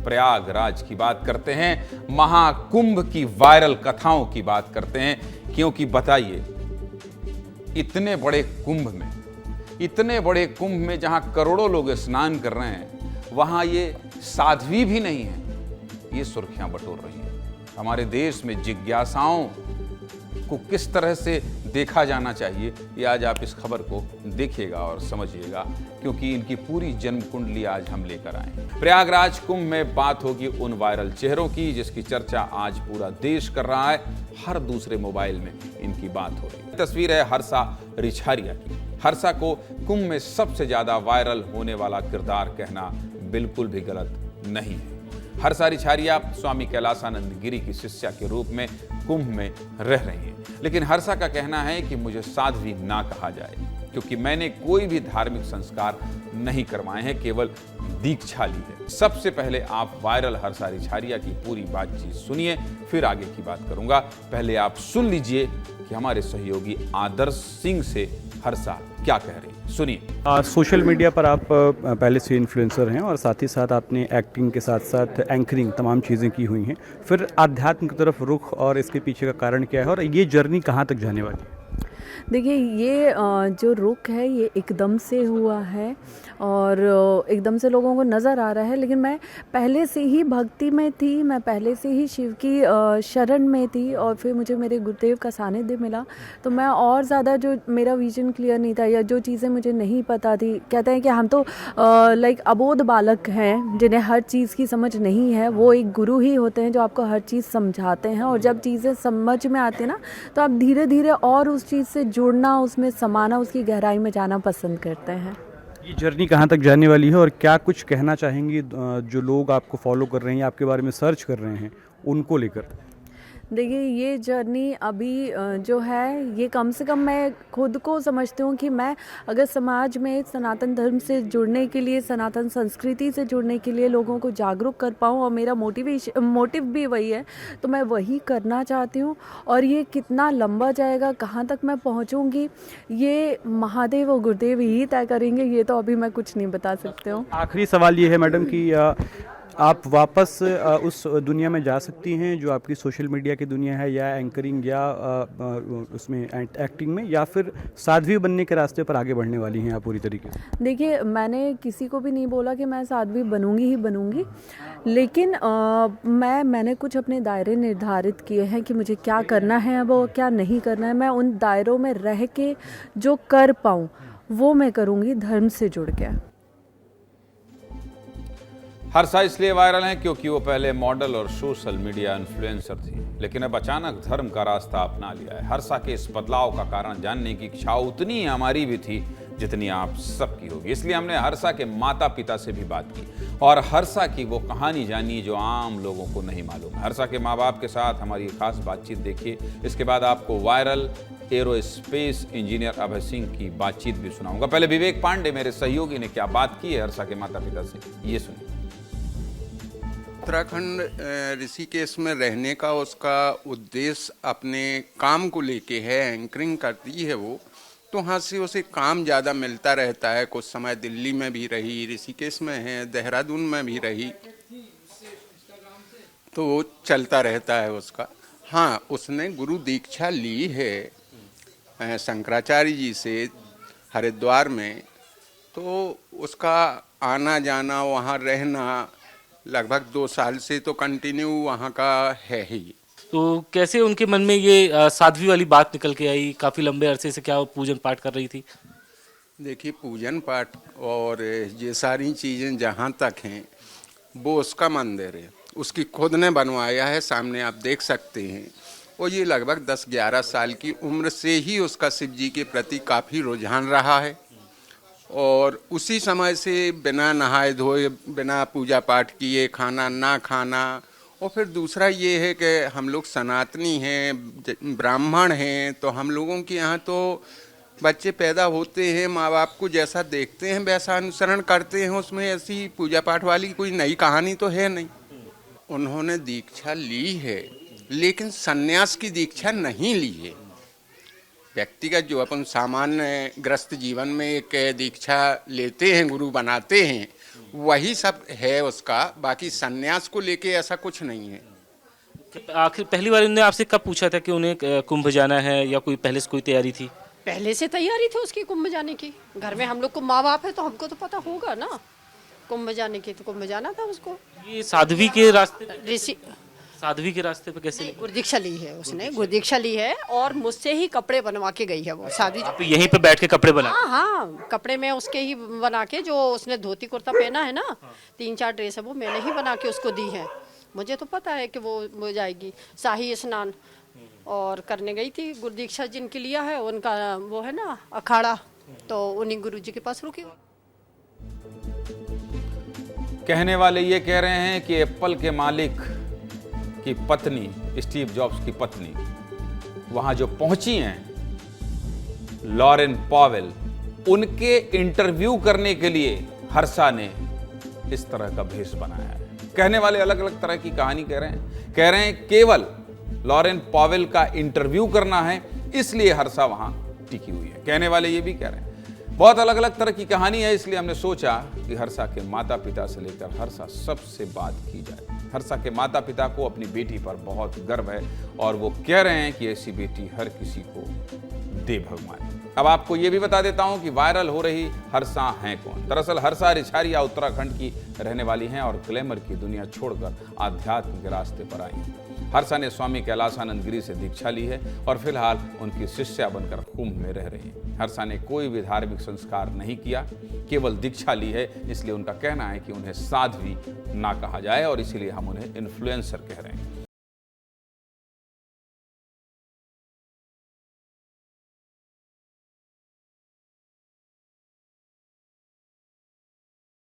प्रयागराज की बात करते हैं, महाकुंभ की वायरल कथाओं की बात करते हैं। क्योंकि बताइए, इतने बड़े कुंभ में जहां करोड़ों लोग स्नान कर रहे हैं, वहां ये साध्वी भी नहीं है, ये सुर्खियां बटोर रही हैं। हमारे देश में जिज्ञासाओं को किस तरह से देखा जाना चाहिए, ये आज आप इस खबर को देखिएगा और समझिएगा, क्योंकि इनकी पूरी जन्म कुंडली आज हम लेकर आए हैं। प्रयागराज कुंभ में बात होगी उन वायरल चेहरों की जिसकी चर्चा आज पूरा देश कर रहा है। हर दूसरे मोबाइल में इनकी बात हो रही है। तस्वीर है हर्षा रिछारिया की। हर्षा को कुंभ में सबसे ज्यादा वायरल होने वाला किरदार कहना बिल्कुल भी गलत नहीं है। हर्षा रिछारिया स्वामी कैलासानंद गिरी की शिष्या के रूप में कुंभ में रह रही हैं, लेकिन हर्षा का कहना है कि मुझे साध्वी ना कहा जाए, क्योंकि मैंने कोई भी धार्मिक संस्कार नहीं करवाए हैं, केवल दीक्षा ली है। सबसे पहले आप वायरल हर्षा रिछारिया की पूरी बातचीत सुनिए, फिर आगे की बात करूंगा। पहले आप सुन लीजिए कि हमारे सहयोगी आदर्श सिंह से हर्षा क्या कह रही है, सुनिए। सोशल मीडिया पर आप पहले से इन्फ्लुएंसर हैं और साथ ही साथ आपने एक्टिंग के साथ साथ एंकरिंग तमाम चीज़ें की हुई हैं। फिर आध्यात्म की तरफ रुख और इसके पीछे का कारण क्या है और ये जर्नी कहाँ तक जाने वाली है? देखिए, ये जो रुख है ये एकदम से हुआ है और एकदम से लोगों को नज़र आ रहा है, लेकिन मैं पहले से ही भक्ति में थी, मैं पहले से ही शिव की शरण में थी और फिर मुझे मेरे गुरुदेव का सानिध्य मिला, तो मैं और ज़्यादा, जो मेरा विजन क्लियर नहीं था या जो चीज़ें मुझे नहीं पता थी, कहते हैं कि हम तो लाइक अबोध बालक हैं जिन्हें हर चीज़ की समझ नहीं है, वो एक गुरु ही होते हैं जो आपको हर चीज़ समझाते हैं, और जब चीज़ें समझ में आती है ना, तो आप धीरे धीरे और उस चीज़ से जुड़ना, उसमें समाना, उसकी गहराई में जाना पसंद करते हैं। ये जर्नी कहाँ तक जाने वाली है और क्या कुछ कहना चाहेंगी जो लोग आपको फॉलो कर रहे हैं या आपके बारे में सर्च कर रहे हैं उनको लेकर? देखिए, ये जर्नी अभी जो है, ये कम से कम मैं खुद को समझती हूँ कि मैं अगर समाज में सनातन धर्म से जुड़ने के लिए, सनातन संस्कृति से जुड़ने के लिए लोगों को जागरूक कर पाऊँ, और मेरा मोटिव भी वही है, तो मैं वही करना चाहती हूँ। और ये कितना लंबा जाएगा, कहाँ तक मैं पहुँचूँगी, ये महादेव और गुरुदेव ही तय करेंगे, ये तो अभी मैं कुछ नहीं बता सकती हूँ। आखिरी सवाल ये है मैडम कि आप वापस उस दुनिया में जा सकती हैं जो आपकी सोशल मीडिया की दुनिया है, या एंकरिंग या उसमें एक्टिंग में, या फिर साध्वी बनने के रास्ते पर आगे बढ़ने वाली हैं आप पूरी तरीके से? देखिए, मैंने किसी को भी नहीं बोला कि मैं साध्वी बनूंगी ही बनूंगी, लेकिन मैंने कुछ अपने दायरे निर्धारित किए हैं कि मुझे क्या करना है अब और क्या नहीं करना है। मैं उन दायरों में रह के जो कर पाऊँ वो मैं करूँगी, धर्म से जुड़ के। हर्षा इसलिए वायरल है क्योंकि वो पहले मॉडल और सोशल मीडिया इन्फ्लुएंसर थी, लेकिन अब अचानक धर्म का रास्ता अपना लिया है। हर्षा के इस बदलाव का कारण जानने की इच्छा उतनी हमारी भी थी जितनी आप सबकी होगी, इसलिए हमने हर्षा के माता पिता से भी बात की और हर्षा की वो कहानी जानी जो आम लोगों को नहीं मालूम है। हर्षा के माँ बाप के साथ हमारी खास बातचीत देखिए। इसके बाद आपको viral aerospace engineer Abhay Singh की बातचीत भी सुनाऊंगा। पहले विवेक पांडे मेरे सहयोगी ने क्या बात की है हर्षा के माता पिता से, ये सुनिए। उत्तराखंड ऋषिकेश में रहने का उसका उद्देश्य अपने काम को लेके है, एंकरिंग करती है वो, तो वहाँ से उसे काम ज़्यादा मिलता रहता है। कुछ समय दिल्ली में भी रही, ऋषिकेश में है, देहरादून में भी रही, तो वो चलता रहता है उसका। हाँ, उसने गुरु दीक्षा ली है शंकराचार्य जी से हरिद्वार में, तो उसका आना जाना, वहाँ रहना लगभग 2 साल से तो कंटिन्यू वहाँ का है ही। तो कैसे उनके मन में ये साध्वी वाली बात निकल के आई? काफ़ी लंबे अरसे से क्या वो पूजन पाठ कर रही थी? देखिए, पूजन पाठ और ये सारी चीज़ें जहाँ तक हैं वो उसका मंदिर है, उसकी खुद ने बनवाया है, सामने आप देख सकते हैं। और ये लगभग 10-11 साल की उम्र से ही उसका शिव जी के प्रति काफ़ी रुझान रहा है, और उसी समय से बिना नहाए धोए, बिना पूजा पाठ किए, खाना ना खाना। और फिर दूसरा ये है कि हम लोग सनातनी हैं, ब्राह्मण हैं, तो हम लोगों के यहाँ तो बच्चे पैदा होते हैं, माँ बाप को जैसा देखते हैं वैसा अनुसरण करते हैं, उसमें ऐसी पूजा पाठ वाली कोई नई कहानी तो है नहीं। उन्होंने दीक्षा ली है, लेकिन सन्यास की दीक्षा नहीं ली है। व्यक्तिगत जो अपन सामान्य ग्रस्त जीवन में एक दीक्षा लेते हैं, गुरु बनाते हैं, वही सब है उसका, बाकी सन्यास को लेके ऐसा कुछ नहीं है। आखिर पहली बार उन्होंने आपसे कब पूछा था कि उन्हें कुंभ जाना है, या कोई पहले से कोई तैयारी थी? पहले से तैयारी थी उसकी कुंभ जाने की। घर में हम लोग को माँ बाप है तो हमको तो पता होगा ना कुंभ जाने की, तो कुंभ जाना था उसको। ये साध्वी के रास्ते पे, ऋषि साध्वी के रास्ते पे कैसे? गुरुदीक्षा ली है उसने, गुरुदीक्षा ली है और मुझसे ही कपड़े बनवा के गई है वो शादी। आप यहीं पे बैठ के कपड़े बना? हाँ हाँ, कपड़े में उसके ही बना के, जो उसने धोती कुर्ता पहना है ना, 3-4 ड्रेस है वो मैंने ही बना के उसको दी है। मुझे तो पता है कि वो जाएगी। शाही स्नान और करने गई थी। गुरुदीक्षा जिनके लिया है उनका वो है ना अखाड़ा, तो उन्हीं गुरु जी के पास रुकी। कहने वाले ये कह रहे हैं कि एप्पल के मालिक की पत्नी, स्टीव जॉब्स की पत्नी, वहां जो पहुंची हैं लॉरेन पॉवेल, उनके इंटरव्यू करने के लिए हर्षा ने इस तरह का भेष बनाया है। कहने वाले अलग अलग तरह की कहानी कह रहे हैं केवल लॉरेन पॉवेल का इंटरव्यू करना है, इसलिए हर्षा वहां टिकी हुई है। कहने वाले ये भी कह रहे हैं बहुत अलग अलग तरह की कहानी है, इसलिए हमने सोचा कि हर्षा के माता पिता से लेकर हर्षा सबसे बात की जाए। हर्षा के माता पिता को अपनी बेटी पर बहुत गर्व है और वो कह रहे हैं कि ऐसी बेटी हर किसी को दे भगवान। अब आपको ये भी बता देता हूं कि वायरल हो रही हर्षा हैं कौन। दरअसल हर्षा रिछारिया उत्तराखंड की रहने वाली हैं और ग्लैमर की दुनिया छोड़कर आध्यात्म के रास्ते पर आई हैं। हर्षा ने स्वामी कैलाशानंद गिरी से दीक्षा ली है और फिलहाल उनकी शिष्या बनकर कुंभ में रह रही हैं। हर्षा ने कोई भी धार्मिक संस्कार नहीं किया, केवल दीक्षा ली है, इसलिए उनका कहना है कि उन्हें साध्वी ना कहा जाए और इसीलिए हम उन्हें इन्फ्लुएंसर कह रहे हैं।